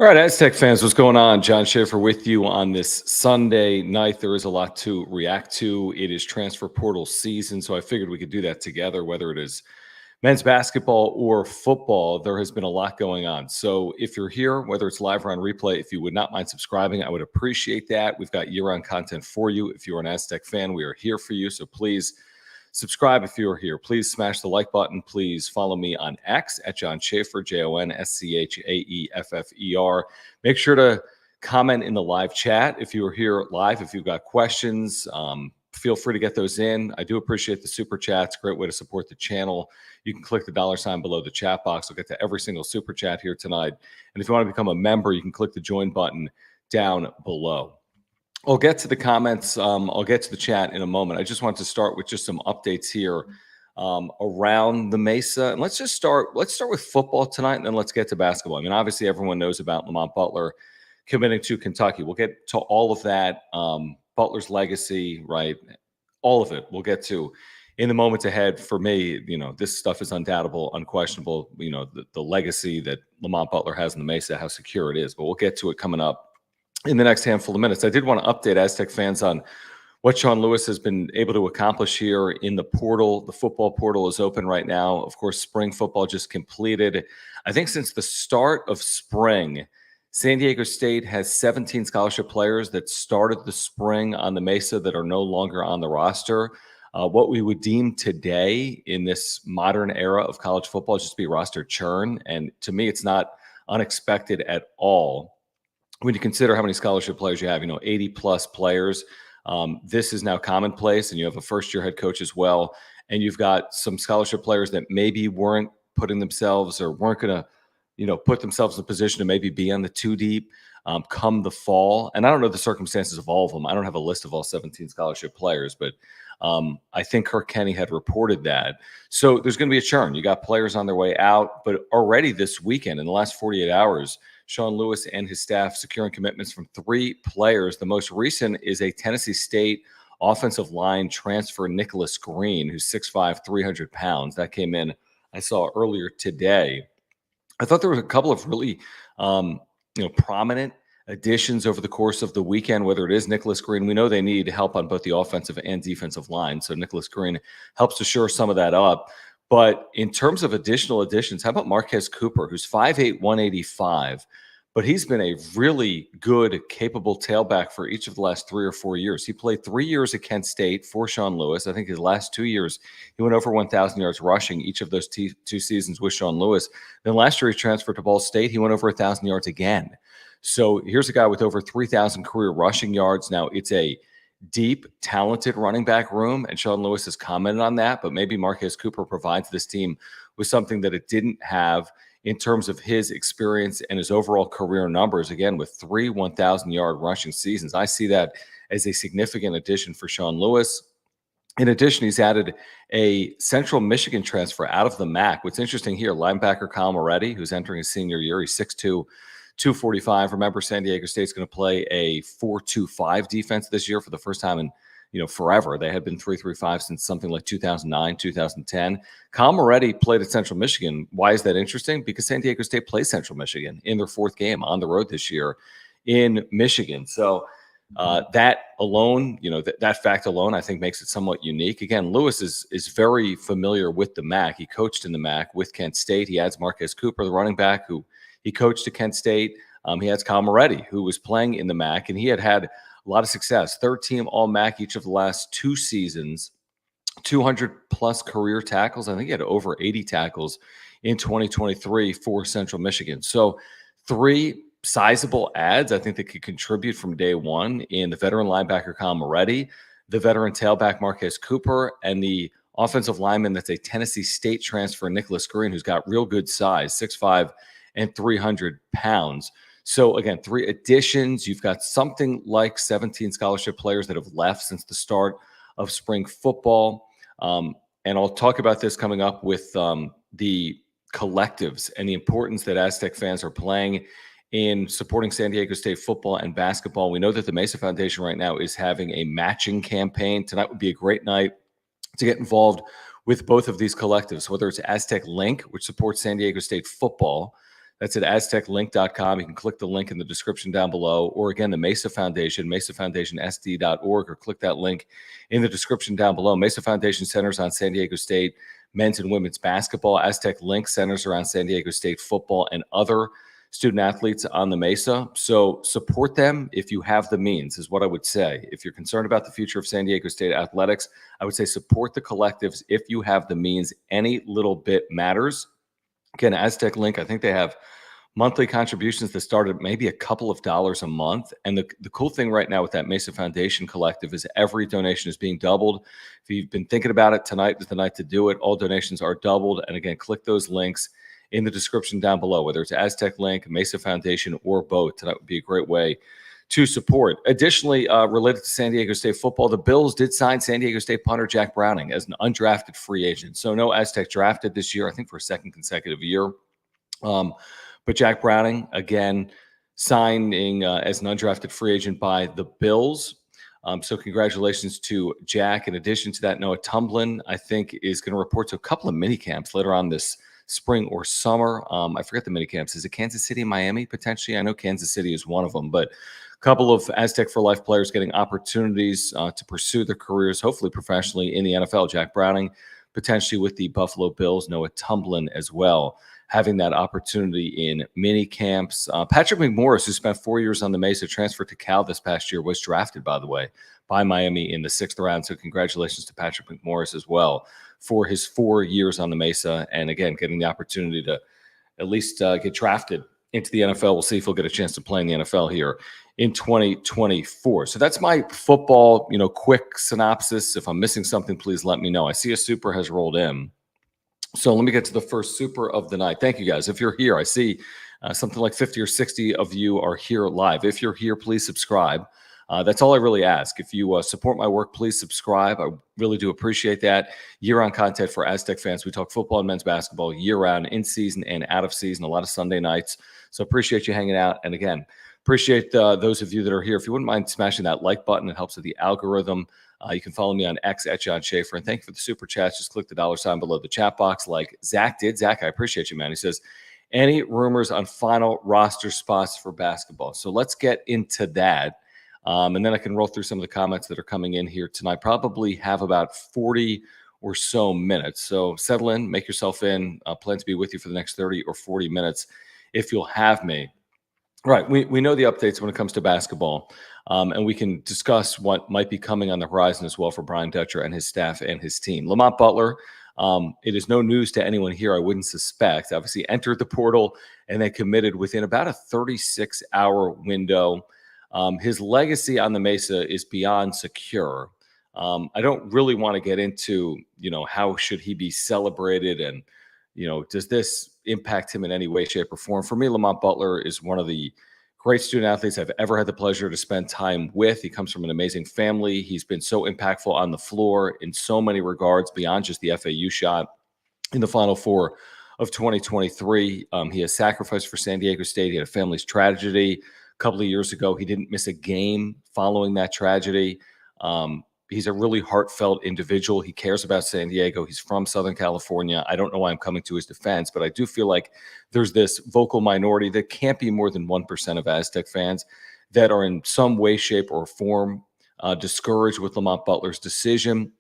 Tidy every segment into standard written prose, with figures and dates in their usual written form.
All right, Aztec fans, what's going on? John Schaefer with you on this Sunday night. There is a lot to react to. It is transfer portal season, so I figured we could do that together, whether it is men's basketball or football. There has been a lot going on. So if you're here, whether it's live or on replay, if you would not mind subscribing, I would appreciate that. We've got year-round content for you. If you're an Aztec fan, we are here for you, so please subscribe if you are here. Please smash the like button. Please follow me on X at John Schaefer, JONSCHAEFFER. Make sure to comment in the live chat if you are here live. If you've got questions, feel free to get those in. I do appreciate the super chats. Great way to support the channel. You can click the $ below the chat box. We'll get to every single super chat here tonight. And if you want to become a member, you can click the join button down below. I'll get to the comments. I'll get to the chat in a moment. I just want to start with just some updates here around the Mesa. And let's start with football tonight, and then let's get to basketball. I mean, obviously, everyone knows about Lamont Butler committing to Kentucky. We'll get to all of that, Butler's legacy, right? All of it we'll get to in the moments ahead. For me, this stuff is undoubtable, unquestionable, the legacy that Lamont Butler has in the Mesa, how secure it is. But we'll get to it coming up in the next handful of minutes. I did want to update Aztec fans on what Sean Lewis has been able to accomplish here in the portal. The football portal is open right now. Of course, spring football just completed. I think since the start of spring, San Diego State has 17 scholarship players that started the spring on the Mesa that are no longer on the roster. What we would deem today in this modern era of college football is just be roster churn. And to me, it's not unexpected at all when you consider how many scholarship players you have, 80 plus players. This is now commonplace, and you have a first-year head coach as well. And you've got some scholarship players that maybe weren't putting themselves or weren't going to, put themselves in a position to maybe be on the two deep come the fall. And I don't know the circumstances of all of them. I don't have a list of all 17 scholarship players, but I think Kirk Kenny had reported that. So there's going to be a churn. You got players on their way out, but already this weekend, in the last 48 hours, Sean Lewis and his staff securing commitments from 3 players. The most recent is a Tennessee State offensive line transfer, Nicholas Green, who's 6'5", 300 pounds. That came in, I saw earlier today. I thought there was a couple of really, prominent additions over the course of the weekend, whether it is Nicholas Green. We know they need help on both the offensive and defensive line. So Nicholas Green helps to shore some of that up. But in terms of additional additions, how about Marquez Cooper, who's 5'8", 185, but he's been a really good, capable tailback for each of the last 3 or 4 years. He played 3 years at Kent State for Sean Lewis. I think his last 2 years, he went over 1,000 yards rushing each of those 2 seasons with Sean Lewis. Then last year he transferred to Ball State. He went over 1,000 yards again. So here's a guy with over 3,000 career rushing yards. Now, it's a deep, talented running back room, and Sean Lewis has commented on that, but maybe Marquez Cooper provides this team with something that it didn't have in terms of his experience and his overall career numbers, again, with 3 1,000-yard rushing seasons. I see that as a significant addition for Sean Lewis. In addition, he's added a Central Michigan transfer out of the MAC. What's interesting here, linebacker Kyle Moretti, who's entering his senior year, he's 6'2", 245. Remember, San Diego State's going to play a 4-2-5 defense this year for the first time in forever. They had been 3-3-5 since something like 2009, 2010. Kyle Moretti played at Central Michigan. Why is that interesting? Because San Diego State plays Central Michigan in their 4th game on the road this year in Michigan. So that alone, that fact alone, I think makes it somewhat unique. Again, Lewis is very familiar with the MAC. He coached in the MAC with Kent State. He adds Marquez Cooper, the running back, who he coached at Kent State. He has Kyle Moretti, who was playing in the MAC, and he had a lot of success. 3rd-team All-MAC each of the last 2 seasons, 200-plus career tackles. I think he had over 80 tackles in 2023 for Central Michigan. So 3 sizable adds, I think, that could contribute from day one in the veteran linebacker Kyle Moretti, the veteran tailback Marquez Cooper, and the offensive lineman that's a Tennessee State transfer, Nicholas Green, who's got real good size, 6'5", and 300 pounds. So again, 3 additions. You've got something like 17 scholarship players that have left since the start of spring football. And I'll talk about this coming up with the collectives and the importance that Aztec fans are playing in supporting San Diego State football and basketball. We know that the Mesa Foundation right now is having a matching campaign. Tonight would be a great night to get involved with both of these collectives, whether it's Aztec Link, which supports San Diego State football, That's at azteclink.com. You can click the link in the description down below, or again, the Mesa Foundation, mesafondationsd.org, or click that link in the description down below. Mesa Foundation centers on San Diego State men's and women's basketball. Aztec Link centers around San Diego State football and other student athletes on the Mesa. So support them if you have the means, is what I would say. If you're concerned about the future of San Diego State athletics, I would say support the collectives if you have the means. Any little bit matters. Again, Aztec Link, I think they have monthly contributions that start at maybe a couple of dollars a month. And the cool thing right now with that Mesa Foundation collective is every donation is being doubled. If you've been thinking about it, tonight is the night to do it. All donations are doubled. And again, click those links in the description down below, whether it's Aztec Link, Mesa Foundation, or both. That would be a great way to support. Additionally, related to San Diego State football, the Bills did sign San Diego State punter Jack Browning as an undrafted free agent. So no Aztec drafted this year, I think for a second consecutive year. But Jack Browning, again, signing as an undrafted free agent by the Bills. So congratulations to Jack. In addition to that, Noah Tumblin, I think, is going to report to a couple of mini camps later on this spring or summer. I forget the mini camps. Is it Kansas City, Miami, potentially? I know Kansas City is one of them, but a couple of Aztec for Life players getting opportunities to pursue their careers, hopefully professionally in the NFL. Jack Browning, potentially with the Buffalo Bills. Noah Tumblin as well, having that opportunity in mini camps. Patrick McMorris, who spent 4 years on the Mesa, transferred to Cal this past year, was drafted, by the way, by Miami in the 6th round. So congratulations to Patrick McMorris as well for his 4 years on the Mesa. And again, getting the opportunity to at least get drafted into the NFL. We'll see if he'll get a chance to play in the NFL here in 2024. So that's my football, quick synopsis. If I'm missing something, please let me know. I see a super has rolled in. So let me get to the first super of the night. Thank you, guys. If you're here, I see something like 50 or 60 of you are here live. If you're here, please subscribe. That's all I really ask. If you support my work, please subscribe. I really do appreciate that. Year-round content for Aztec fans. We talk football and men's basketball year-round, in season and out of season, a lot of Sunday nights. So appreciate you hanging out. And again, appreciate those of you that are here. If you wouldn't mind smashing that like button, it helps with the algorithm. You can follow me on X at John Schaefer. And thank you for the super chats. Just click the $ below the chat box like Zach did. Zach, I appreciate you, man. He says, any rumors on final roster spots for basketball? So let's get into that. And then I can roll through some of the comments that are coming in here tonight. Probably have about 40 or so minutes. So settle in, make yourself in. Plan to be with you for the next 30 or 40 minutes if you'll have me. Right. We know the updates when it comes to basketball, and we can discuss what might be coming on the horizon as well for Brian Dutcher and his staff and his team. Lamont Butler, it is no news to anyone here, I wouldn't suspect. Obviously entered the portal and then committed within about a 36-hour window. His legacy on the Mesa is beyond secure. I don't really want to get into, how should he be celebrated and, does this impact him in any way, shape, or form? For me, Lamont Butler is one of the great student athletes I've ever had the pleasure to spend time with. He comes from an amazing family. He's been so impactful on the floor in so many regards beyond just the FAU shot in the Final Four of 2023. He has sacrificed for San Diego State. He had a family's tragedy a couple of years ago. He didn't miss a game following that tragedy. He's a really heartfelt individual. He cares about San Diego. He's from Southern California. I don't know why I'm coming to his defense, but I do feel like there's this vocal minority that can't be more than 1% of Aztec fans that are in some way, shape, or form discouraged with Lamont Butler's decision.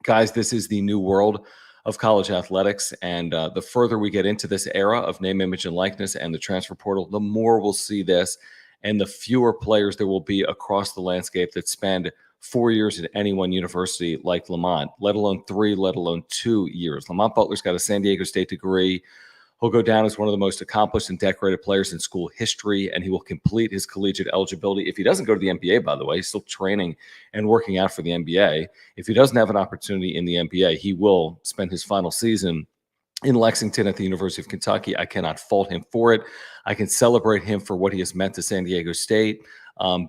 Guys, this is the new world of college athletics, and the further we get into this era of name, image, and likeness and the transfer portal, the more we'll see this, and the fewer players there will be across the landscape that spend 4 years at any one university like Lamont, let alone 3, let alone 2 years. Lamont Butler's got a San Diego State degree. He'll go down as one of the most accomplished and decorated players in school history, and he will complete his collegiate eligibility. If he doesn't go to the NBA, by the way, he's still training and working out for the NBA. If he doesn't have an opportunity in the NBA, he will spend his final season in Lexington at the University of Kentucky. I cannot fault him for it. I can celebrate him for what he has meant to San Diego State,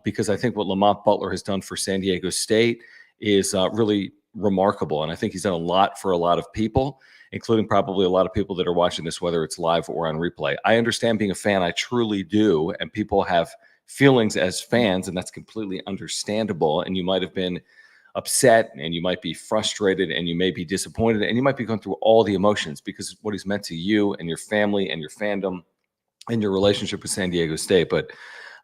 because I think what Lamont Butler has done for San Diego State is really remarkable. And I think he's done a lot for a lot of people, including probably a lot of people that are watching this, whether it's live or on replay. I understand being a fan. I truly do. And people have feelings as fans, and that's completely understandable. And you might have been upset, and you might be frustrated, and you may be disappointed, and you might be going through all the emotions because what he's meant to you and your family and your fandom. and your relationship with San Diego State. But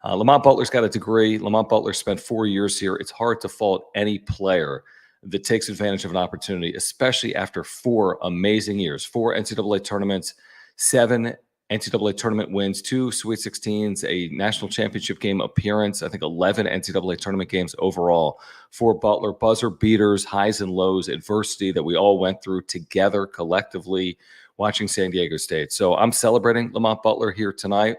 Lamont Butler's got a degree. Lamont Butler spent 4 years here. It's hard to fault any player that takes advantage of an opportunity, especially after 4 amazing years, 4 NCAA tournaments, 7 NCAA tournament wins, 2 Sweet 16s, a national championship game appearance, I think 11 NCAA tournament games overall for Butler. Buzzer beaters, highs and lows, adversity that we all went through together collectively watching San Diego State. So I'm celebrating Lamont Butler here tonight.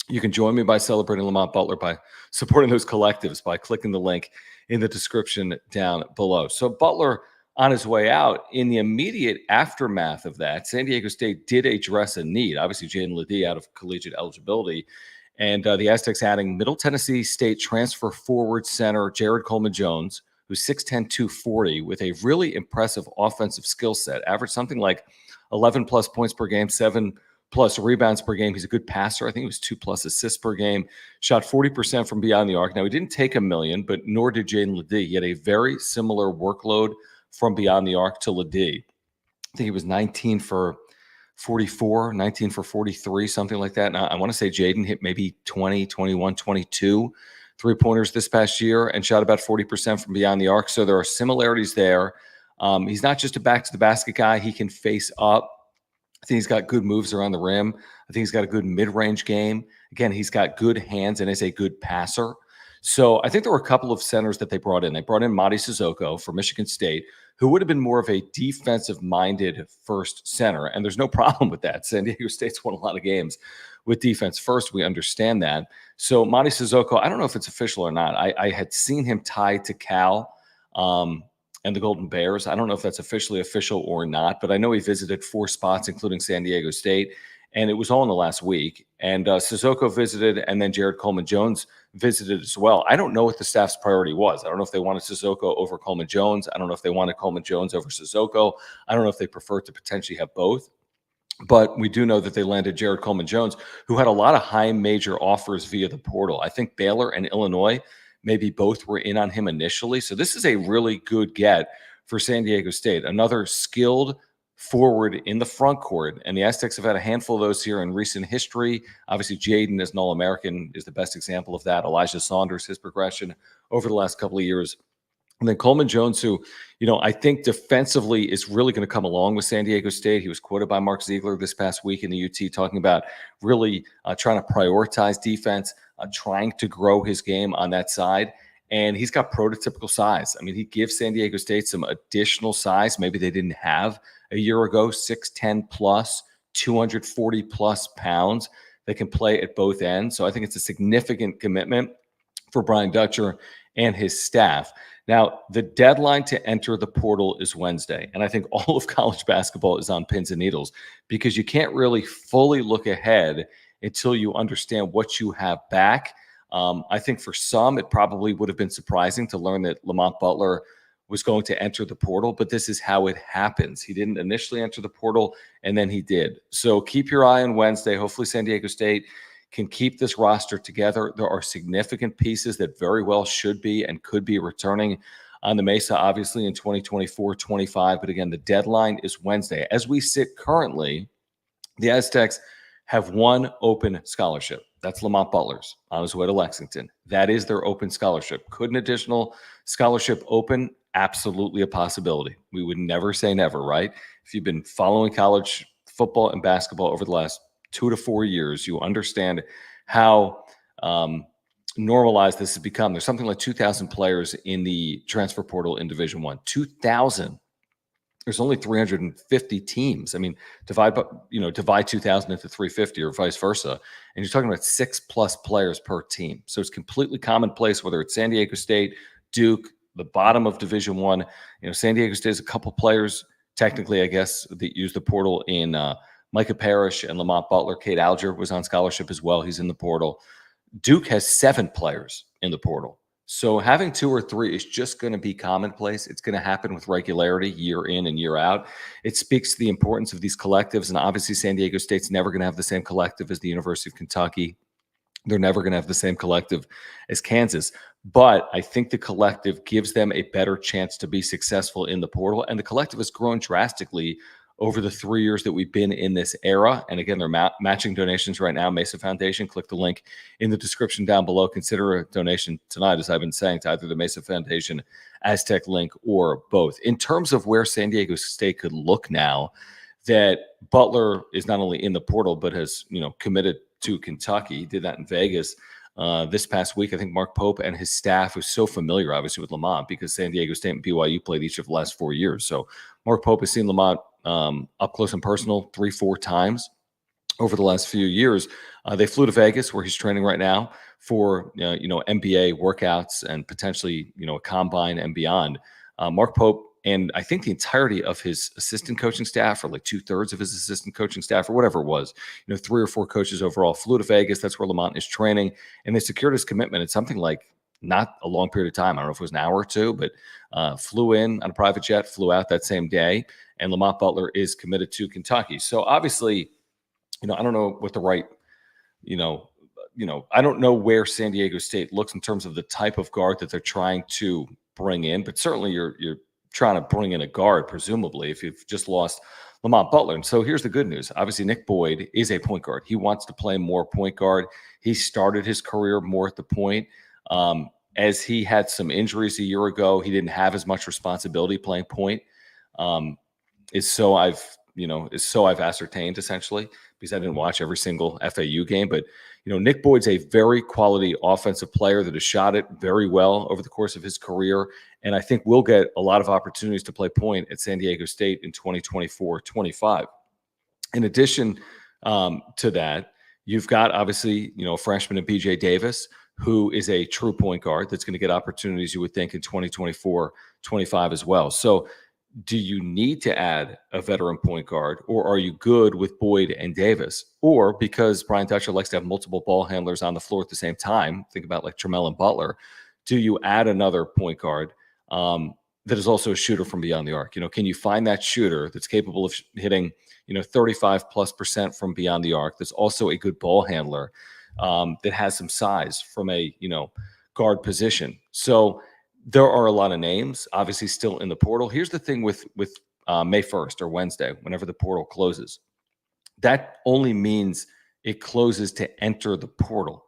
You can join me by celebrating Lamont Butler by supporting those collectives by clicking the link in the description down below. So Butler on his way out, in the immediate aftermath of that, San Diego State did address a need. Obviously, Jaden Ledee out of collegiate eligibility, and the Aztecs adding Middle Tennessee State transfer forward center Jared Coleman-Jones, who's 6'10", 240, with a really impressive offensive skill set, averaged something like 11 plus points per game, 7 plus rebounds per game. He's a good passer. I think it was 2 plus assists per game. Shot 40% from beyond the arc. Now, he didn't take a million, but nor did Jaden Ledee. He had a very similar workload from beyond the arc to Ledee. I think he was 19 for 44, 19 for 43, something like that. And I want to say Jaden hit maybe 20, 21, 22 three-pointers this past year and shot about 40% from beyond the arc. So there are similarities there. He's not just a back-to-the-basket guy. He can face up. I think he's got good moves around the rim. I think he's got a good mid-range game. Again, he's got good hands and is a good passer. So I think there were a couple of centers that they brought in. They brought in Mady Sissoko from Michigan State, who would have been more of a defensive-minded first center. And there's no problem with that. San Diego State's won a lot of games with defense first. We understand that. So Mady Sissoko, I don't know if it's official or not. I had seen him tied to Cal and the Golden Bears. I don't know if that's officially official or not, but I know he visited 4 spots, including San Diego State, and it was all in the last week. And Sissoko visited, and then Jared Coleman-Jones visited as well. I don't know what the staff's priority was. I don't know if they wanted Sissoko over Coleman-Jones. I don't know if they wanted Coleman-Jones over Sissoko. I don't know if they prefer to potentially have both. But we do know that they landed Jared Coleman-Jones, who had a lot of high major offers via the portal. I think Baylor and Illinois maybe both were in on him initially. So this is a really good get for San Diego State. Another skilled forward in the front court. And the Aztecs have had a handful of those here in recent history. Obviously, Jaden as an All-American is the best example of that. Elijah Saunders, his progression over the last couple of years. And then Coleman-Jones, who, I think defensively is really going to come along with San Diego State. He was quoted by Mark Ziegler this past week in the UT talking about really trying to prioritize defense, trying to grow his game on that side. And he's got prototypical size. I mean, he gives San Diego State some additional size maybe they didn't have a year ago, 6'10 plus, 240 plus pounds that can play at both ends. So I think it's a significant commitment for Brian Dutcher and his staff. Now, the deadline to enter the portal is Wednesday, and I think all of college basketball is on pins and needles because you can't really fully look ahead until you understand what you have back. I think for some, it probably would have been surprising to learn that Lamont Butler was going to enter the portal, but this is how it happens. He didn't initially enter the portal, and then he did. So keep your eye on Wednesday. Hopefully San Diego State can keep this roster together. There are significant pieces that very well should be and could be returning on the Mesa, obviously, in 2024-25. But again, the deadline is Wednesday. As we sit currently, the Aztecs have one open scholarship. That's Lamont Butler's on his way to Lexington. That is their open scholarship. Could an additional scholarship open? Absolutely a possibility. We would never say never, right? If you've been following college football and basketball over the last 2 to 4 years, you understand how normalized this has become. There's something like 2,000 players in the transfer portal in Division I. 2,000. There's only 350 teams. I mean, divide 2,000 into 350 or vice versa, and you're talking about 6+ players per team. So it's completely commonplace, whether it's San Diego State, Duke, the bottom of Division I. San Diego State has a couple players, technically, I guess, that use the portal in Micah Parrish and Lamont Butler. Cade Alger was on scholarship as well. He's in the portal. Duke has 7 players in the portal. So having 2 or 3 is just going to be commonplace. It's going to happen with regularity year in and year out. It speaks to the importance of these collectives. And obviously, San Diego State's never going to have the same collective as the University of Kentucky. They're never going to have the same collective as Kansas. But I think the collective gives them a better chance to be successful in the portal. And the collective has grown drastically over the 3 years that we've been in this era. And again, they're matching donations right now. Mesa Foundation, click the link in the description down below. Consider a donation tonight, as I've been saying, to either the Mesa Foundation, Aztec link, or both. In terms of where San Diego State could look now that Butler is not only in the portal, but has, committed to Kentucky. He did that in Vegas this past week. I think Mark Pope and his staff was so familiar, obviously, with Lamont because San Diego State and BYU played each of the last 4 years. So Mark Pope has seen Lamont up close and personal 3-4 times over the last few years. They flew to Vegas, where he's training right now, for NBA workouts and potentially a combine and beyond. Mark Pope and I think the entirety of his assistant coaching staff, or like 2/3 of his assistant coaching staff, or whatever it was, 3 or 4 coaches overall, flew to Vegas. That's where Lamont is training, and they secured his commitment. It's something like not a long period of time. I don't know if it was an hour or two, but flew in on a private jet, flew out that same day, and Lamont Butler is committed to Kentucky. So obviously, I don't know what the right, I don't know where San Diego State looks in terms of the type of guard that they're trying to bring in, but certainly you're trying to bring in a guard, presumably, if you've just lost Lamont Butler. And so here's the good news. Obviously, Nick Boyd is a point guard. He wants to play more point guard. He started his career more at the point. As he had some injuries a year ago, he didn't have as much responsibility playing point. Is so I've ascertained, essentially, because I didn't watch every single FAU game. But Nick Boyd's a very quality offensive player that has shot it very well over the course of his career, and I think we'll get a lot of opportunities to play point at San Diego State in 2024-25. In addition to that, you've got obviously a freshman in BJ Davis, who is a true point guard that's going to get opportunities, you would think, in 2024-25 as well. So do you need to add a veteran point guard, or are you good with Boyd and Davis? Or because Brian Dutcher likes to have multiple ball handlers on the floor at the same time, think about like Trammell and Butler, do you add another point guard that is also a shooter from beyond the arc? Can you find that shooter that's capable of hitting 35+% from beyond the arc, that's also a good ball handler, that has some size from a guard position? So there are a lot of names, obviously, still in the portal. Here's the thing with May 1st or Wednesday, whenever the portal closes. That only means it closes to enter the portal.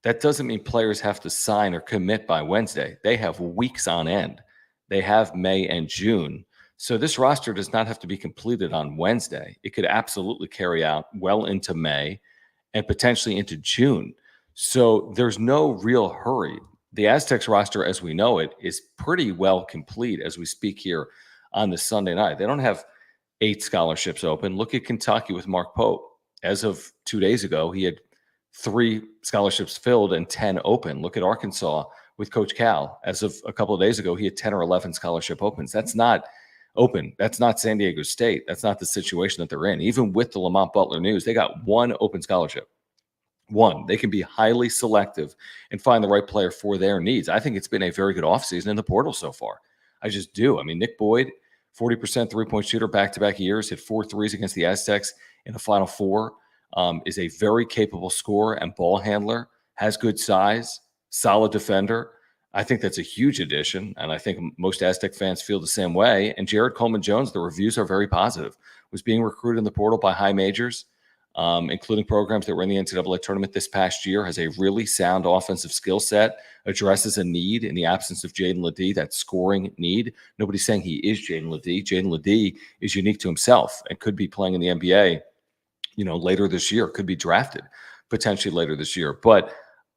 That doesn't mean players have to sign or commit by Wednesday. They have weeks on end. They have May and June. So this roster does not have to be completed on Wednesday. It could absolutely carry out well into May and potentially into June. So there's no real hurry. The Aztecs roster, as we know it, is pretty well complete as we speak here on this Sunday night. They don't have 8 scholarships open. Look at Kentucky with Mark Pope. As of 2 days ago, he had 3 scholarships filled and 10 open. Look at Arkansas with Coach Cal. As of a couple of days ago, he had 10 or 11 scholarship opens. That's not open. That's not San Diego State. That's not the situation that they're in. Even with the Lamont Butler news, they got 1 open scholarship. 1. They can be highly selective and find the right player for their needs. I think it's been a very good offseason in the portal so far. I just do. I mean, Nick Boyd, 40% three-point shooter back-to-back years, hit 4 threes against the Aztecs in the Final Four, is a very capable scorer and ball handler, has good size, solid defender. I think that's a huge addition, and I think most Aztec fans feel the same way. And Jared Coleman-Jones, the reviews are very positive, was being recruited in the portal by high majors, including programs that were in the NCAA tournament this past year, has a really sound offensive skill set, addresses a need in the absence of Jaden LeDee, that scoring need. Nobody's saying he is Jaden LeDee. Jaden LeDee is unique to himself and could be playing in the NBA, later this year, could be drafted potentially later this year. But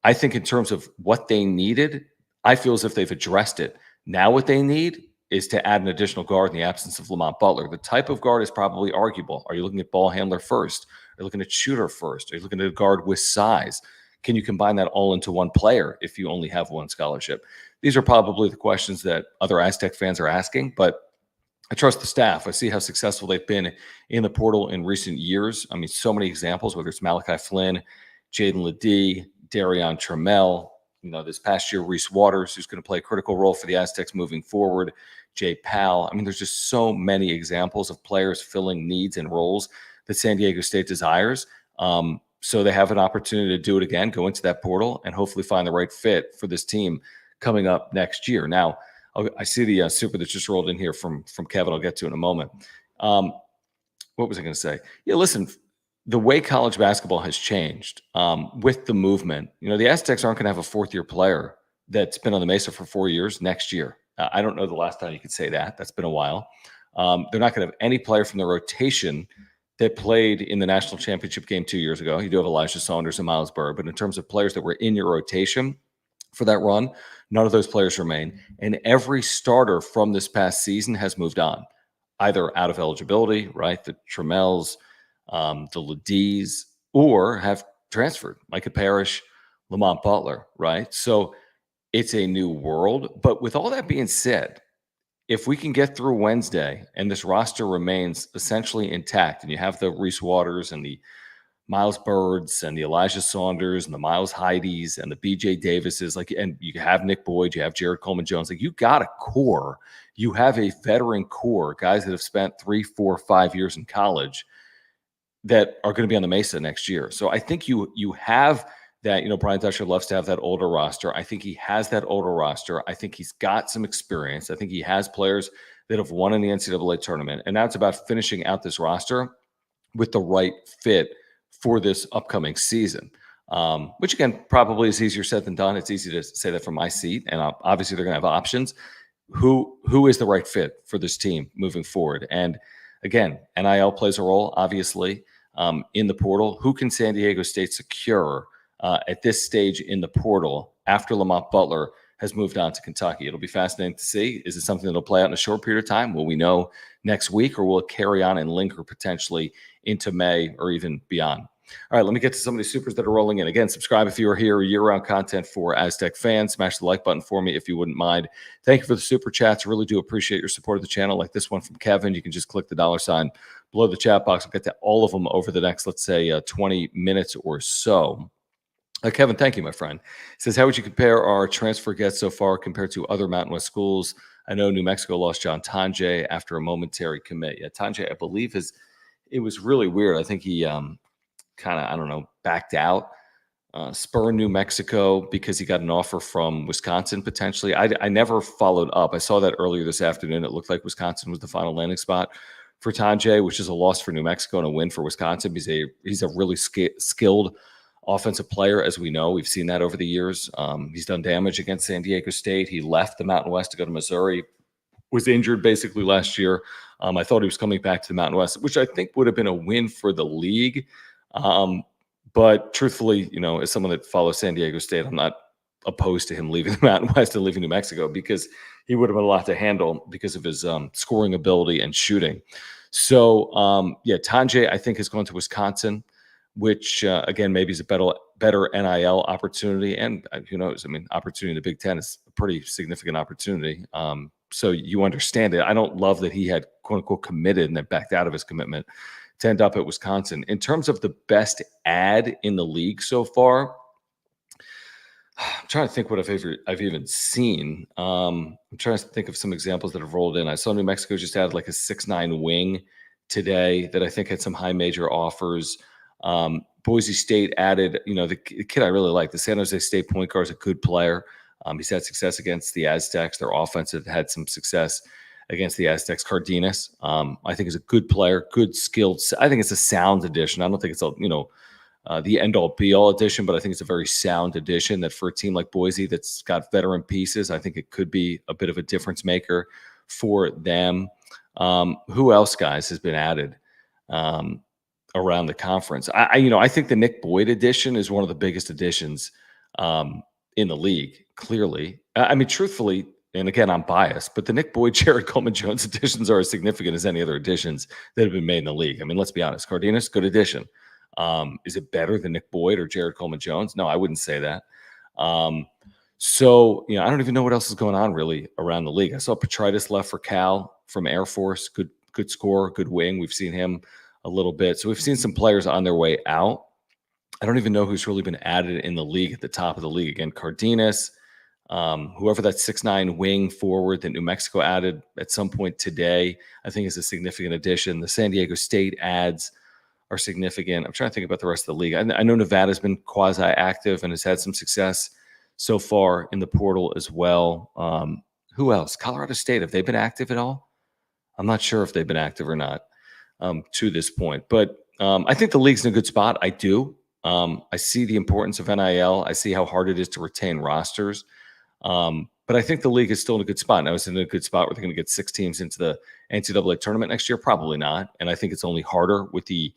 I think in terms of what they needed, I feel as if they've addressed it. Now what they need is to add an additional guard in the absence of Lamont Butler. The type of guard is probably arguable. Are you looking at ball handler first? Are you looking at shooter first? Are you looking at a guard with size? Can you combine that all into one player if you only have 1 scholarship? These are probably the questions that other Aztec fans are asking, but I trust the staff. I see how successful they've been in the portal in recent years. I mean, so many examples, whether it's Malachi Flynn, Jaden LeDee, Darion Trammell, this past year, Reese Waters, who's going to play a critical role for the Aztecs moving forward, Jay Powell. I mean, there's just so many examples of players filling needs and roles that San Diego State desires. So they have an opportunity to do it again, go into that portal, and hopefully find the right fit for this team coming up next year. Now, I see the super that just rolled in here from Kevin. I'll get to in a moment. what was I going to say? Yeah, listen, the way college basketball has changed with the movement, the Aztecs aren't going to have a fourth-year player that's been on the Mesa for 4 years next year. I don't know the last time you could say that. That's been a while. They're not going to have any player from the rotation that played in the national championship game 2 years ago. You do have Elijah Saunders and Miles Burr, but in terms of players that were in your rotation for that run, none of those players remain. And every starter from this past season has moved on, either out of eligibility, right? The Tremels, the Ledis, or have transferred. Micah Parrish, Lamont Butler, right? So it's a new world. But with all that being said, if we can get through Wednesday and this roster remains essentially intact, and you have the Reese Waters and the Miles Birds and the Elijah Saunders and the Miles Heidi's and the BJ Davises, and you have Nick Boyd, you have Jared Coleman-Jones, you got a core, you have a veteran core, guys that have spent 3, 4, 5 years in college that are going to be on the Mesa next year. So I think you have that. Brian Dutcher loves to have that older roster. I think he has that older roster. I think he's got some experience. I think he has players that have won in the NCAA tournament. And now it's about finishing out this roster with the right fit for this upcoming season, which, again, probably is easier said than done. It's easy to say that from my seat. And obviously they're going to have options. Who is the right fit for this team moving forward? And again, NIL plays a role, obviously, in the portal. Who can San Diego State secure at this stage in the portal after Lamont Butler has moved on to Kentucky? It'll be fascinating to see. Is it something that'll play out in a short period of time? Will we know next week, or will it carry on and linger potentially into May or even beyond? All right, let me get to some of these supers that are rolling in. Again, subscribe if you are here. Year-round content for Aztec fans. Smash the like button for me if you wouldn't mind. Thank you for the super chats. Really do appreciate your support of the channel. Like this one from Kevin. You can just click the $sign below the chat box. We'll get to all of them over the next, let's say, 20 minutes or so. Kevin, thank you, my friend. He says, how would you compare our transfer gets so far compared to other Mountain West schools? I know New Mexico lost John Tanjay after a momentary commit. Yeah, Tanjay, I believe, it was really weird. I think he kind of, backed out. Spur New Mexico because he got an offer from Wisconsin potentially. I never followed up. I saw that earlier this afternoon. It looked like Wisconsin was the final landing spot for Tanjay, which is a loss for New Mexico and a win for Wisconsin. He's a really skilled offensive player, as we know. We've seen that over the years. He's done damage against San Diego State. He left the Mountain West to go to Missouri, was injured basically last year. I thought he was coming back to the Mountain West, which I think would have been a win for the league. But truthfully, as someone that follows San Diego State, I'm not opposed to him leaving the Mountain West and leaving New Mexico, because he would have been a lot to handle because of his scoring ability and shooting. So, Tanjay, I think, has gone to Wisconsin, which, again, maybe is a better NIL opportunity. And who knows? Opportunity in the Big Ten is a pretty significant opportunity. So you understand it. I don't love that he had, quote unquote, committed and then backed out of his commitment to end up at Wisconsin. In terms of the best ad in the league so far, I'm trying to think what I've even seen. I'm trying to think of some examples that have rolled in. I saw New Mexico just added like a 6'9" wing today that I think had some high major offers. Boise State added, the kid I really like, the San Jose State point guard, is a good player. He's had success against the Aztecs. Their offense had some success against the Aztecs. Cardenas, I think, is a good player, good skilled. I think it's a sound addition. I don't think it's the end-all be-all addition, but I think it's a very sound addition that for a team like Boise that's got veteran pieces, I think it could be a bit of a difference maker for them. Who else, guys, has been added around the conference? I think the Nick Boyd addition is one of the biggest additions in the league, clearly. Truthfully, and again, I'm biased, but the Nick Boyd, Jared Coleman-Jones additions are as significant as any other additions that have been made in the league. Let's be honest. Cardenas, good addition. Is it better than Nick Boyd or Jared Coleman-Jones? No, I wouldn't say that. So, I don't even know what else is going on really around the league. I saw Petritis left for Cal from Air Force. Good scorer, good wing. We've seen him a little bit. So we've seen some players on their way out. I don't even know who's really been added in the league at the top of the league. Again, Cardenas, whoever that 6'9" wing forward that New Mexico added at some point today, I think is a significant addition. The San Diego State adds are significant. I'm trying to think about the rest of the league. I know Nevada's been quasi-active and has had some success so far in the portal as well. Who else? Colorado State, have they been active at all? I'm not sure if they've been active or not. to this point. But I think the league's in a good spot. I do. I see the importance of NIL. I see how hard it is to retain rosters. But I think the league is still in a good spot. Now, is it in a good spot where they're going to get 6 teams into the NCAA tournament next year? Probably not. And I think it's only harder with the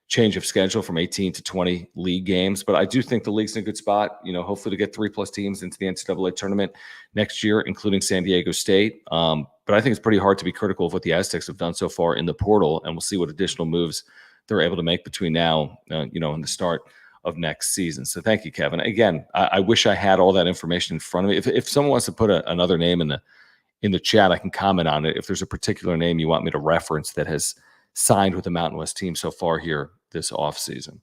change of schedule from 18 to 20 league games. But I do think the league's in a good spot, hopefully to get 3+ teams into the NCAA tournament next year, including San Diego State. But I think it's pretty hard to be critical of what the Aztecs have done so far in the portal, and we'll see what additional moves they're able to make between now, and the start of next season. So thank you, Kevin. Again, I wish I had all that information in front of me. If someone wants to put another name in the chat, I can comment on it. If there's a particular name you want me to reference that has signed with the Mountain West team so far here this offseason. All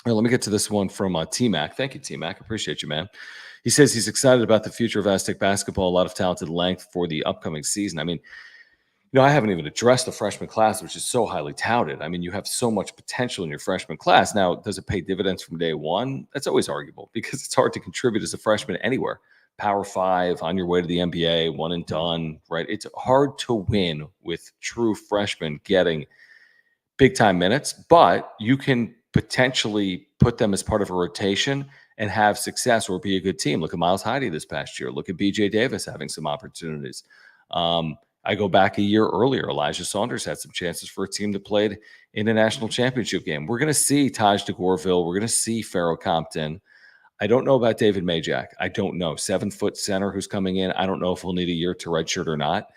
right, let me get to this one from T-Mac. Thank you, T-Mac. Appreciate you, man. He says he's excited about the future of Aztec basketball, a lot of talented length for the upcoming season. I mean, I haven't even addressed the freshman class, which is so highly touted. I mean, you have so much potential in your freshman class. Now, does it pay dividends from day one? That's always arguable because it's hard to contribute as a freshman anywhere. Power 5, on your way to the NBA, one and done, right? It's hard to win with true freshmen getting big-time minutes, but you can potentially put them as part of a rotation and have success or be a good team. Look at Miles Heide this past year. Look at BJ Davis having some opportunities. I go back a year earlier. Elijah Saunders had some chances for a team that played in a national championship game. We're going to see Taj DeGorville. We're going to see Pharaoh Compton. I don't know about David Majak. I don't know. 7-foot center who's coming in. I don't know if we'll need a year to redshirt or not.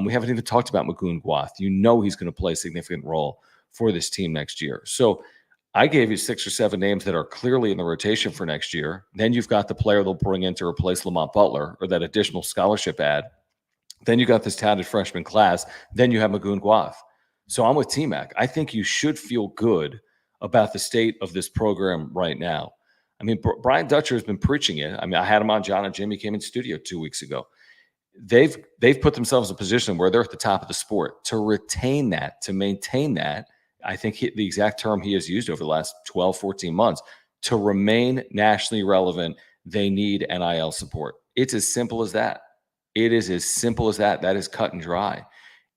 We haven't even talked about Magoon Gwath. He's going to play a significant role for this team next year. So I gave you 6 or 7 names that are clearly in the rotation for next year. Then you've got the player they'll bring in to replace Lamont Butler, or that additional scholarship ad. Then you got this talented freshman class. Then you have Magoon Gwath. So I'm with T-Mac. I think you should feel good about the state of this program right now. I mean, Brian Dutcher has been preaching it. I mean, I had him on. John and Jimmy came in studio 2 weeks ago. They've put themselves in a position where they're at the top of the sport. To retain that, to maintain that, I think the exact term he has used over the last 12, 14 months, to remain nationally relevant, they need NIL support. It's as simple as that. It is as simple as that. That is cut and dry.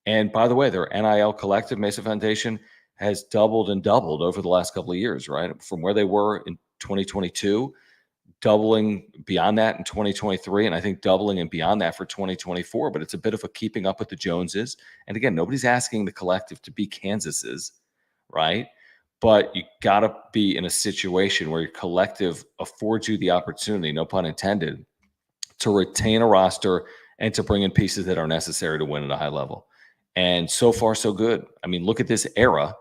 And by the way, their NIL collective, Mesa Foundation, has doubled and doubled over the last couple of years, right? From where they were in 2022, doubling beyond that in 2023, and I think doubling and beyond that for 2024. But it's a bit of a keeping up with the Joneses. And again, nobody's asking the collective to be Kansas's, right? But you got to be in a situation where your collective affords you the opportunity, no pun intended, to retain a roster and to bring in pieces that are necessary to win at a high level. And so far, so good. I mean, look at this era,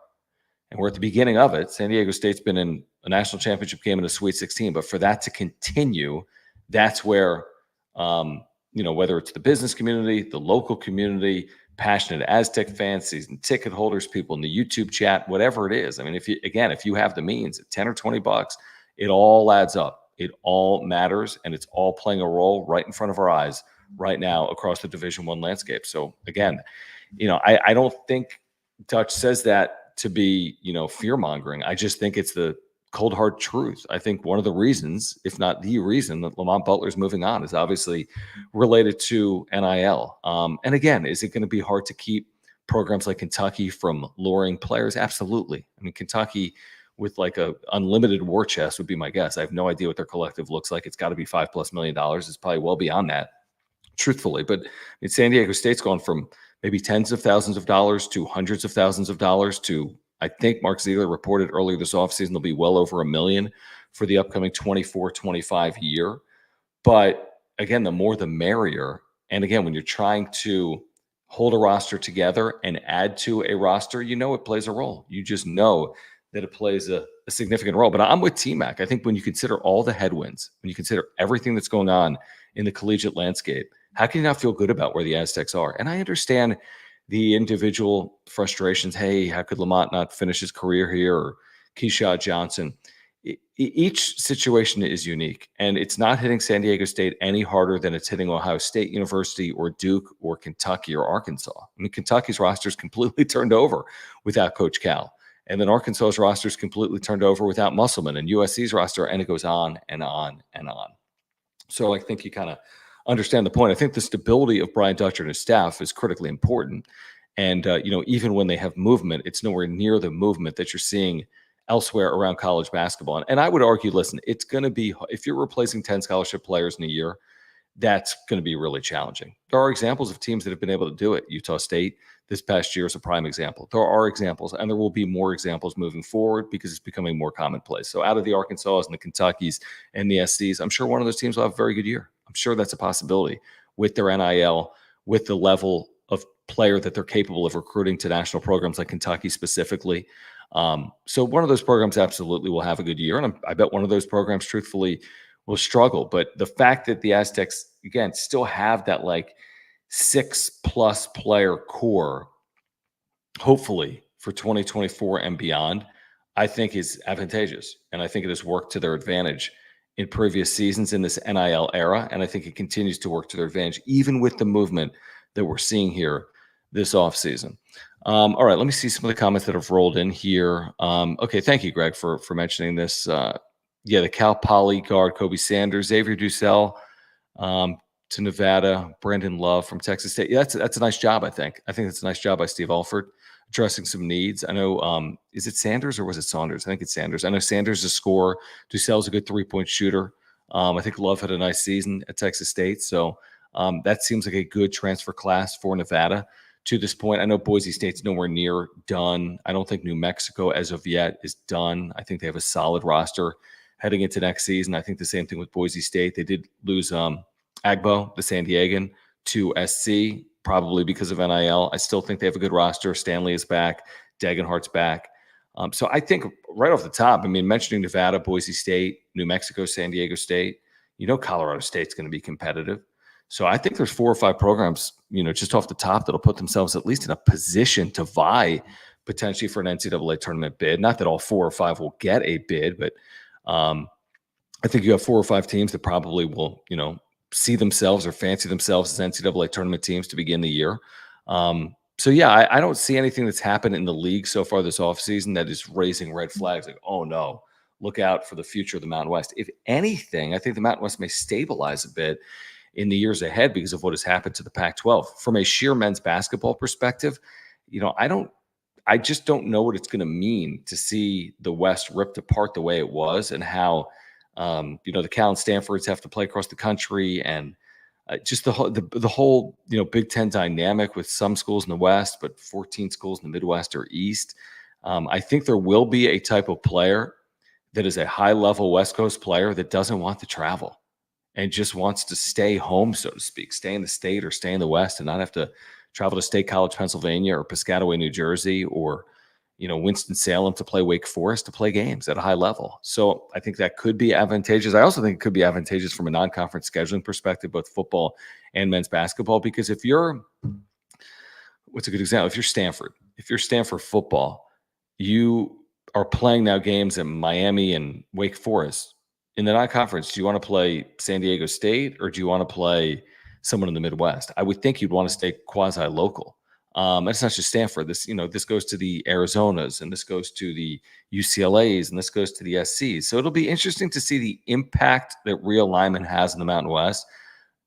and we're at the beginning of it. San Diego State's been in a national championship game in a Sweet 16, but for that to continue, that's where, whether it's the business community, the local community, passionate Aztec fans, season ticket holders, people in the YouTube chat, whatever it is. I mean, if you have the means at 10 or 20 bucks, it all adds up. It all matters, and it's all playing a role right in front of our eyes right now across the Division I landscape. So again, I don't think Dutch says that to be, fear-mongering. I just think it's the cold hard truth. I think one of the reasons, if not the reason, that Lamont Butler is moving on is obviously related to NIL. And again, is it going to be hard to keep programs like Kentucky from luring players? Absolutely. I mean, Kentucky with like a unlimited war chest would be my guess. I have no idea what their collective looks like. It's got to be $5+ million. It's probably well beyond that, truthfully. But San Diego State's gone from maybe tens of thousands of dollars to hundreds of thousands of dollars to, I think Mark Ziegler reported earlier this offseason, there'll be well over $1 million for the upcoming 24-25 year. But again, the more the merrier. And again, when you're trying to hold a roster together and add to a roster, it plays a role. You just know that it plays a significant role. But I'm with T-Mac. I think when you consider all the headwinds, when you consider everything that's going on in the collegiate landscape, how can you not feel good about where the Aztecs are? And I understand the individual frustrations. Hey, how could Lamont not finish his career here? Or Keyshawn Johnson. Each situation is unique, and it's not hitting San Diego State any harder than it's hitting Ohio State University or Duke or Kentucky or Arkansas. I mean, Kentucky's roster is completely turned over without Coach Cal. And then Arkansas's roster is completely turned over without Musselman, and USC's roster, and it goes on and on and on. So I think you kind of understand the point. I think the stability of Brian Dutcher and his staff is critically important. And, even when they have movement, it's nowhere near the movement that you're seeing elsewhere around college basketball. And I would argue, listen, it's going to be, if you're replacing 10 scholarship players in a year, that's going to be really challenging. There are examples of teams that have been able to do it. Utah State this past year is a prime example. There are examples, and there will be more examples moving forward because it's becoming more commonplace. So out of the Arkansas and the Kentuckys and the SCs, I'm sure one of those teams will have a very good year. I'm sure that's a possibility with their NIL, with the level of player that they're capable of recruiting to national programs like Kentucky specifically. So one of those programs absolutely will have a good year. And I bet one of those programs, truthfully, will struggle. But the fact that the Aztecs, again, still have that like 6+ player core, hopefully for 2024 and beyond, I think is advantageous. And I think it has worked to their advantage in previous seasons in this NIL era. And I think it continues to work to their advantage, even with the movement that we're seeing here this offseason. All right, let me see some of the comments that have rolled in here. Okay, thank you, Greg, for mentioning this. The Cal Poly guard, Kobe Sanders, Xavier Dussel to Nevada, Brandon Love from Texas State. Yeah, that's a nice job, I think. I think that's a nice job by Steve Alford, addressing some needs. I know, is it Sanders or was it Saunders? I think it's Sanders. I know Sanders is a scorer. Dussel's a good three-point shooter. I think Love had a nice season at Texas State. So that seems like a good transfer class for Nevada to this point. I know Boise State's nowhere near done. I don't think New Mexico, as of yet, is done. I think they have a solid roster heading into next season. I think the same thing with Boise State. They did lose Agbo, the San Diegan, to SC, probably because of NIL. I still think they have a good roster. Stanley is back. Dagenhart's back. So I think right off the top, I mean, mentioning Nevada, Boise State, New Mexico, San Diego State, Colorado State's going to be competitive. So I think there's 4 or 5 programs, just off the top that'll put themselves at least in a position to vie potentially for an NCAA tournament bid. Not that all 4 or 5 will get a bid, but I think you have 4 or 5 teams that probably will, see themselves or fancy themselves as NCAA tournament teams to begin the year. I don't see anything that's happened in the league so far this offseason that is raising red flags like, oh no, look out for the future of the Mountain West. If anything, I think the Mountain West may stabilize a bit in the years ahead because of what has happened to the Pac-12. From a sheer men's basketball perspective, I just don't know what it's going to mean to see the West ripped apart the way it was, and how, the Cal and Stanfords have to play across the country, and just the whole, Big Ten dynamic with some schools in the West, but 14 schools in the Midwest or East. I think there will be a type of player that is a high-level West Coast player that doesn't want to travel and just wants to stay home, so to speak, stay in the state or stay in the West and not have to travel to State College, Pennsylvania, or Piscataway, New Jersey, or Winston-Salem to play Wake Forest, to play games at a high level. So I think that could be advantageous. I also think it could be advantageous from a non-conference scheduling perspective, both football and men's basketball, because what's a good example? If you're Stanford football, you are playing now games in Miami and Wake Forest. In the non-conference, do you want to play San Diego State or do you want to play someone in the Midwest? I would think you'd want to stay quasi-local. It's not just Stanford. This goes to the Arizonas, and this goes to the UCLAs, and this goes to the SCs. So it'll be interesting to see the impact that realignment has in the Mountain West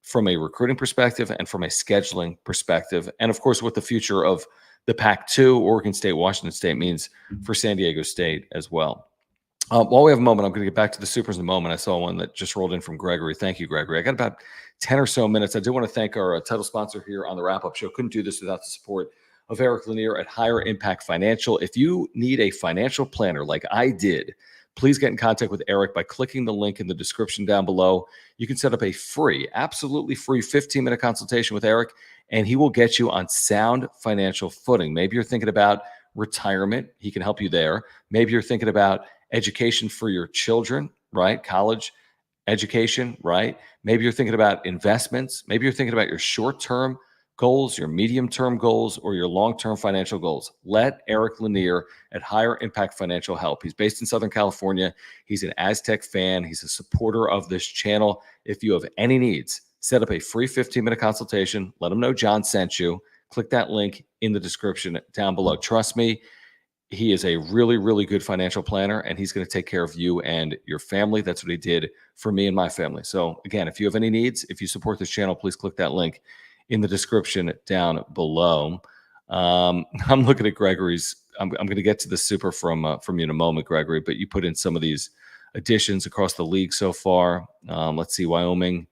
from a recruiting perspective and from a scheduling perspective. And of course, what the future of the Pac-2, Oregon State, Washington State means for San Diego State as well. While we have a moment, I'm going to get back to the Supers in a moment. I saw one that just rolled in from Gregory. Thank you, Gregory. I got about 10 or so minutes. I do want to thank our title sponsor here on the wrap-up show. Couldn't do this without the support of Eric Lanier at Higher Impact Financial. If you need a financial planner like I did, please get in contact with Eric by clicking the link in the description down below. You can set up a free, absolutely free 15-minute consultation with Eric, and he will get you on sound financial footing. Maybe you're thinking about retirement. He can help you there. Maybe you're thinking about education for your children, right? College education, right? Maybe you're thinking about investments. Maybe you're thinking about your short-term goals, your medium-term goals, or your long-term financial goals. Let Eric Lanier at Higher Impact Financial help. He's based in Southern California. He's an Aztec fan. He's a supporter of this channel. If you have any needs, set up a free 15-minute consultation. Let him know John sent you. Click that link in the description down below. Trust me, he is a really, really good financial planner, and he's going to take care of you and your family. That's what he did for me and my family. So again, if you have any needs, if you support this channel, please click that link in the description down below. I'm looking at Gregory's. I'm going to get to the super from you in a moment, Gregory. But you put in some of these additions across the league so far. Let's see, Wyoming.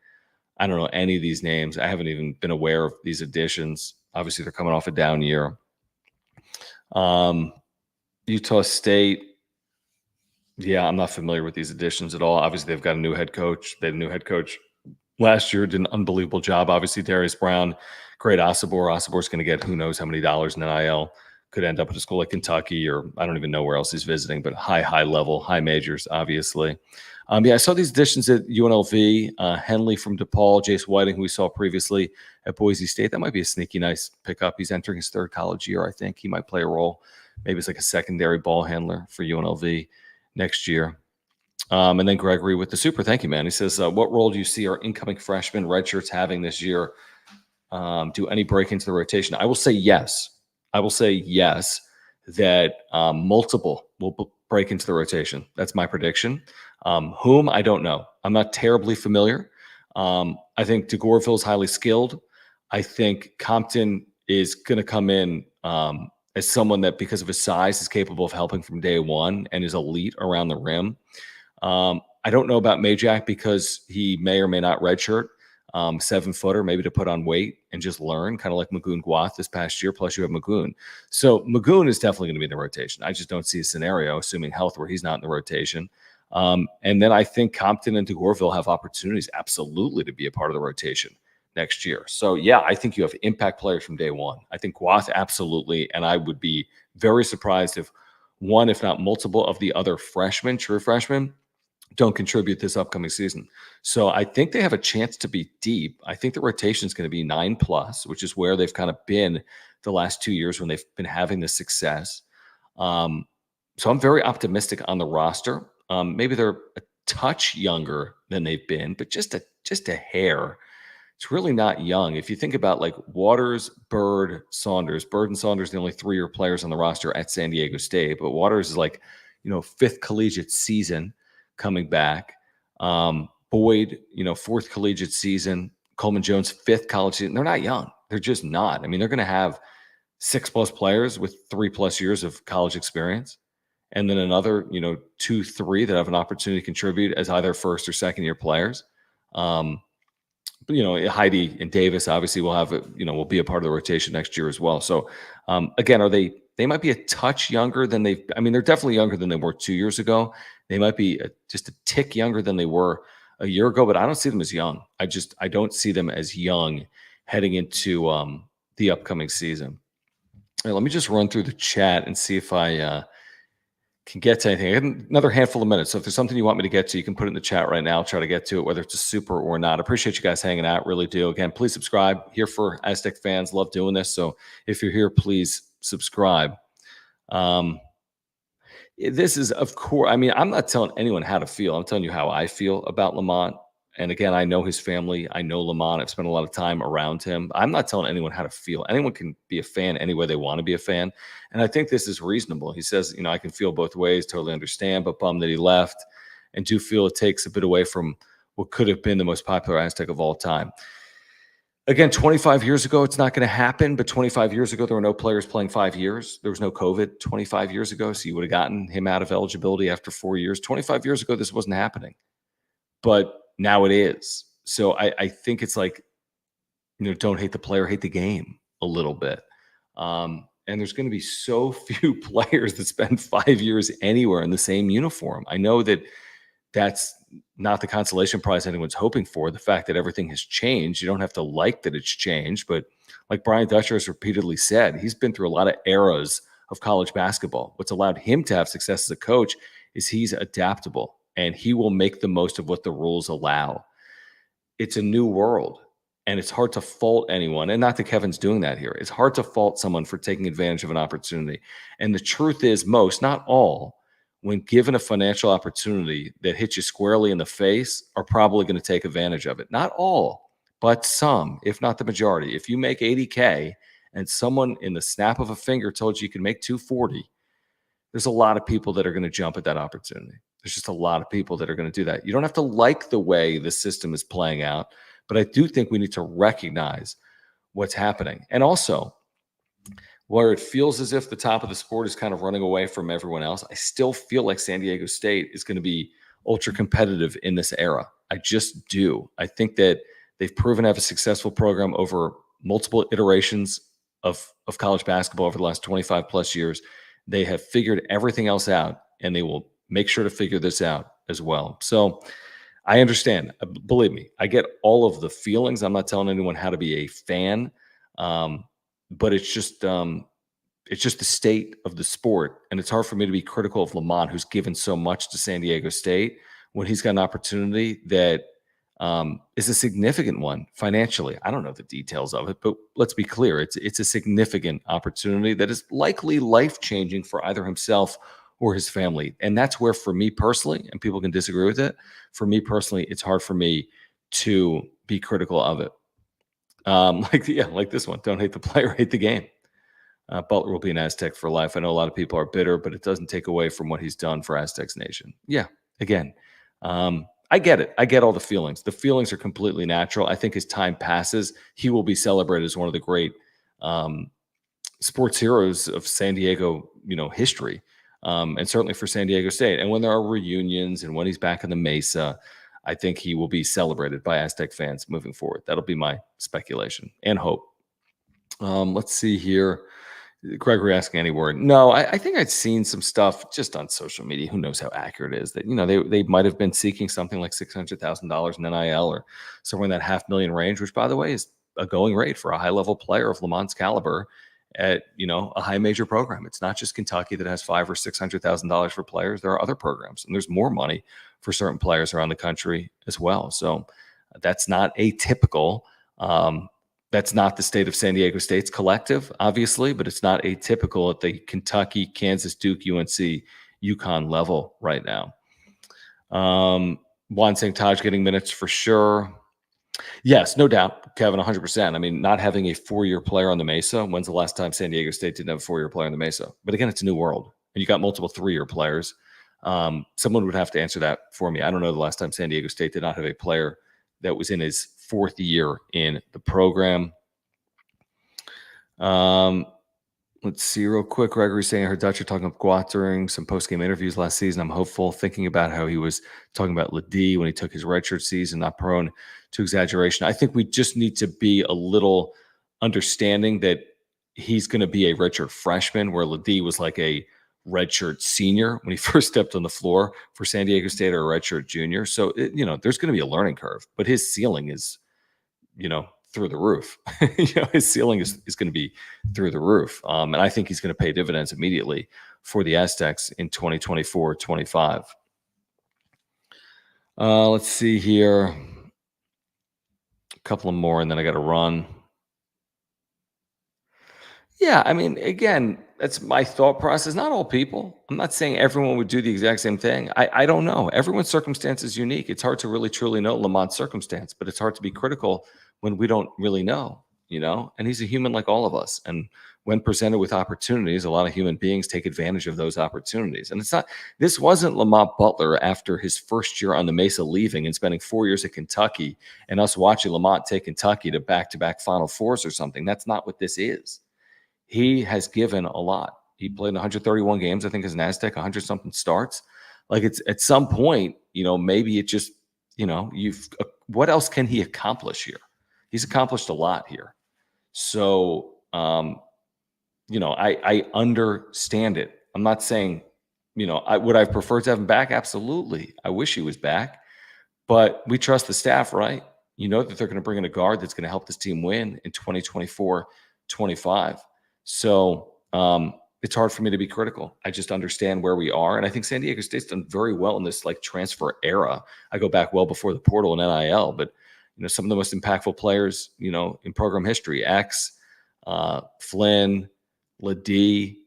I don't know any of these names. I haven't even been aware of these additions. Obviously, they're coming off a down year. Utah State. Yeah, I'm not familiar with these additions at all. Obviously, they've got a new head coach. They had a new head coach last year, did an unbelievable job. Obviously, Darius Brown, great Osibor. Osibor's going to get who knows how many dollars in NIL. Could end up at a school like Kentucky, or I don't even know where else he's visiting, but high level, high majors, obviously. Yeah, I saw these additions at UNLV. Henley from DePaul, Jace Whiting, who we saw previously at Boise State. That might be a sneaky nice pickup. He's entering his third college year, I think. He might play a role. Maybe it's like a secondary ball handler for UNLV next year. And then Gregory with the super. Thank you, man. He says, what role do you see our incoming freshmen redshirts having this year? Do any break into the rotation? I will say yes. I will say yes, that multiple will break into the rotation. That's my prediction. Whom, I don't know. I'm not terribly familiar. I think DeGorville is highly skilled. I think Compton is going to come in as someone that, because of his size, is capable of helping from day one and is elite around the rim. I don't know about Majak because he may or may not redshirt. 7-footer, maybe to put on weight and just learn, kind of like Magoon Guath this past year. Plus, you have Magoon. So Magoon is definitely going to be in the rotation. I just don't see a scenario, assuming health, where he's not in the rotation. And then I think Compton and DeGorville have opportunities absolutely to be a part of the rotation next year. So, yeah, I think you have impact players from day one. I think Guath, absolutely. And I would be very surprised if one, if not multiple, of the other freshmen, true freshmen, don't contribute this upcoming season. So I think they have a chance to be deep. I think the rotation is going to be 9+, which is where they've kind of been the last 2 years when they've been having the success. So I'm very optimistic on the roster. Maybe they're a touch younger than they've been, but just a hair. It's really not young. If you think about like Waters, Bird, Saunders. Bird and Saunders are the only 3-year players on the roster at San Diego State, but Waters is like, 5th collegiate season coming back. Boyd, 4th collegiate season. Coleman-Jones, 5th college season. They're not young. They're just not. I mean, they're going to have 6+ players with 3+ years of college experience, and then another, 2, 3 that have an opportunity to contribute as either first or second year players. But, Heidi and Davis obviously will have will be a part of the rotation next year as well. So again, they might be a touch younger than they're definitely younger than they were 2 years ago. They might be just a tick younger than they were a year ago, but I don't see them as young. I don't see them as young heading into the upcoming season. Right, let me just run through the chat and see if I can get to anything. I have another handful of minutes. So if there's something you want me to get to, you can put it in the chat right now. I'll try to get to it, whether it's a super or not. I appreciate you guys hanging out. Really do. Again, please subscribe. Here for Aztec fans. Love doing this. So if you're here, please subscribe. This is, of course, I'm not telling anyone how to feel. I'm telling you how I feel about Lamont. And again, I know his family. I know Lamont. I've spent a lot of time around him. I'm not telling anyone how to feel. Anyone can be a fan any way they want to be a fan. And I think this is reasonable. He says, I can feel both ways, totally understand, but bummed that he left, and do feel it takes a bit away from what could have been the most popular Aztec of all time. Again, 25 years ago, it's not going to happen, but 25 years ago, there were no players playing 5 years. There was no COVID 25 years ago, so you would have gotten him out of eligibility after 4 years. 25 years ago, this wasn't happening, but now it is. So I think it's like, don't hate the player, hate the game a little bit. And there's going to be so few players that spend 5 years anywhere in the same uniform. I know that that's not the consolation prize anyone's hoping for. The fact that everything has changed, you don't have to like that it's changed. But like Brian Dutcher has repeatedly said, he's been through a lot of eras of college basketball. What's allowed him to have success as a coach is he's adaptable, and he will make the most of what the rules allow. It's a new world, and it's hard to fault anyone. And not that Kevin's doing that here. It's hard to fault someone for taking advantage of an opportunity. And the truth is, most, not all, when given a financial opportunity that hits you squarely in the face, are probably going to take advantage of it. Not all, but some, if not the majority. If you make $80K and someone in the snap of a finger told you can make $240, there's a lot of people that are going to jump at that opportunity. There's just a lot of people that are going to do that. You don't have to like the way the system is playing out, but I do think we need to recognize what's happening. And also, where it feels as if the top of the sport is kind of running away from everyone else, I still feel like San Diego State is going to be ultra competitive in this era. I just do. I think that they've proven to have a successful program over multiple iterations of college basketball over the last 25 plus years. They have figured everything else out, and they will make sure to figure this out as well. So I understand. Believe me, I get all of the feelings. I'm not telling anyone how to be a fan, but it's just the state of the sport, and it's hard for me to be critical of Lamont, who's given so much to San Diego State, when he's got an opportunity that is a significant one financially. I don't know the details of it, but let's be clear. It's a significant opportunity that is likely life-changing for either himself or his family. And that's where, for me personally, and people can disagree with it, for me personally, it's hard for me to be critical of it. Like this one. Don't hate the player, hate the game. Butler will be an Aztec for life. I know a lot of people are bitter, but it doesn't take away from what he's done for Aztecs Nation. Yeah, again, I get it. I get all the feelings. The feelings are completely natural. I think as time passes, he will be celebrated as one of the great sports heroes of San Diego, history, and certainly for San Diego State. And when there are reunions and when he's back in the Mesa, I think he will be celebrated by Aztec fans moving forward. That'll be my speculation and hope. Let's see here. Gregory asking any word. No, I think I'd seen some stuff just on social media. Who knows how accurate it is, that, they might have been seeking something like $600,000 in NIL or somewhere in that $500,000 range, which, by the way, is a going rate for a high-level player of Lamont's caliber at, a high major program. It's not just Kentucky that has $500,000 or $600,000 for players. There are other programs, and there's more money for certain players around the country as well. So that's not atypical. That's not the state of San Diego State's collective, obviously, but it's not atypical at the Kentucky, Kansas, Duke, UNC, UConn level right now. Juan saying Taj getting minutes for sure. Yes, no doubt, Kevin, 100%. I mean, not having a 4-year player on the Mesa. When's the last time San Diego State didn't have a 4-year player on the Mesa? But again, it's a new world, and you got multiple 3-year players. Someone would have to answer that for me. I don't know the last time San Diego State did not have a player that was in his 4th year in the program. Let's see real quick. Gregory saying I heard Dutcher talking about Guat during some post-game interviews last season. I'm hopeful, thinking about how he was talking about Ladie when he took his redshirt season, not prone to exaggeration. I think we just need to be a little understanding that he's going to be a redshirt freshman, where Ladie was like a redshirt senior when he first stepped on the floor for San Diego State, or a redshirt junior. So, there's going to be a learning curve, but his ceiling is, through the roof. His ceiling is going to be through the roof. And I think he's going to pay dividends immediately for the Aztecs in 2024-25. Let's see here. A couple of more, and then I got to run. Yeah, I mean, again, that's my thought process. Not all people. I'm not saying everyone would do the exact same thing. I don't know. Everyone's circumstance is unique. It's hard to really, truly know Lamont's circumstance, but it's hard to be critical when we don't really know, and he's a human like all of us. And when presented with opportunities, a lot of human beings take advantage of those opportunities. And this wasn't Lamont Butler after his first year on the Mesa leaving and spending 4 years at Kentucky and us watching Lamont take Kentucky to back-to-back Final Fours or something. That's not what this is. He has given a lot. He played 131 games, I think, as an Aztec, 100-something starts. Like, it's at some point, maybe it just, what else can he accomplish here? He's accomplished a lot here. So, I understand it. I'm not saying, would I prefer to have him back? Absolutely. I wish he was back. But we trust the staff, right? That they're going to bring in a guard that's going to help this team win in 2024-25. So it's hard for me to be critical. I just understand where we are. And I think San Diego State's done very well in this transfer era. I go back well before the portal and NIL, but some of the most impactful players, in program history, X, Flynn, Ladie,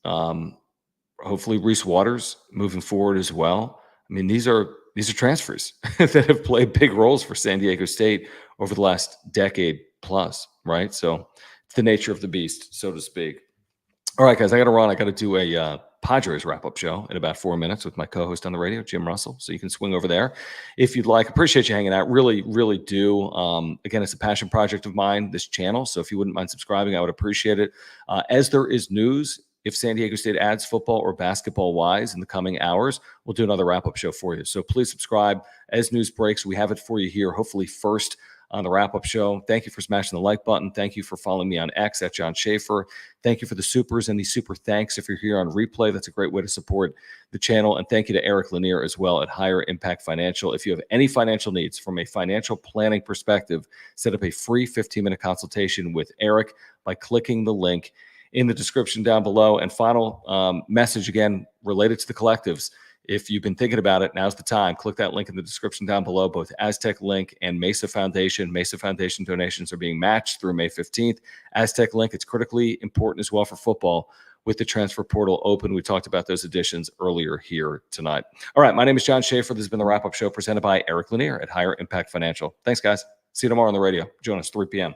hopefully Reese Waters moving forward as well. I mean, these are transfers that have played big roles for San Diego State over the last decade plus, right? So it's the nature of the beast, so to speak. All right, guys, I got to run. I got to do a Padres wrap-up show in about 4 minutes with my co-host on the radio, Jim Russell. So you can swing over there if you'd like. Appreciate you hanging out. Really, really do. Again, it's a passion project of mine, this channel. So if you wouldn't mind subscribing, I would appreciate it. As there is news, if San Diego State adds football or basketball-wise in the coming hours, we'll do another wrap-up show for you. So please subscribe. As news breaks, we have it for you here, hopefully first on the wrap-up show. Thank you for smashing the like button. Thank you for following me on X at John Schaefer. Thank you for the supers and the super thanks if you're here on replay. That's a great way to support the channel. And thank you to Eric Lanier as well at Higher Impact Financial. If you have any financial needs from a financial planning perspective, set up a free 15-minute consultation with Eric by clicking the link in the description down below. And final message again related to the collectives. If you've been thinking about it, now's the time. Click that link in the description down below, both Aztec Link and Mesa Foundation. Mesa Foundation donations are being matched through May 15th. Aztec Link, it's critically important as well for football with the transfer portal open. We talked about those additions earlier here tonight. All right, my name is John Schaefer. This has been the wrap-up show presented by Eric Lanier at Higher Impact Financial. Thanks, guys. See you tomorrow on the radio. Join us 3 p.m.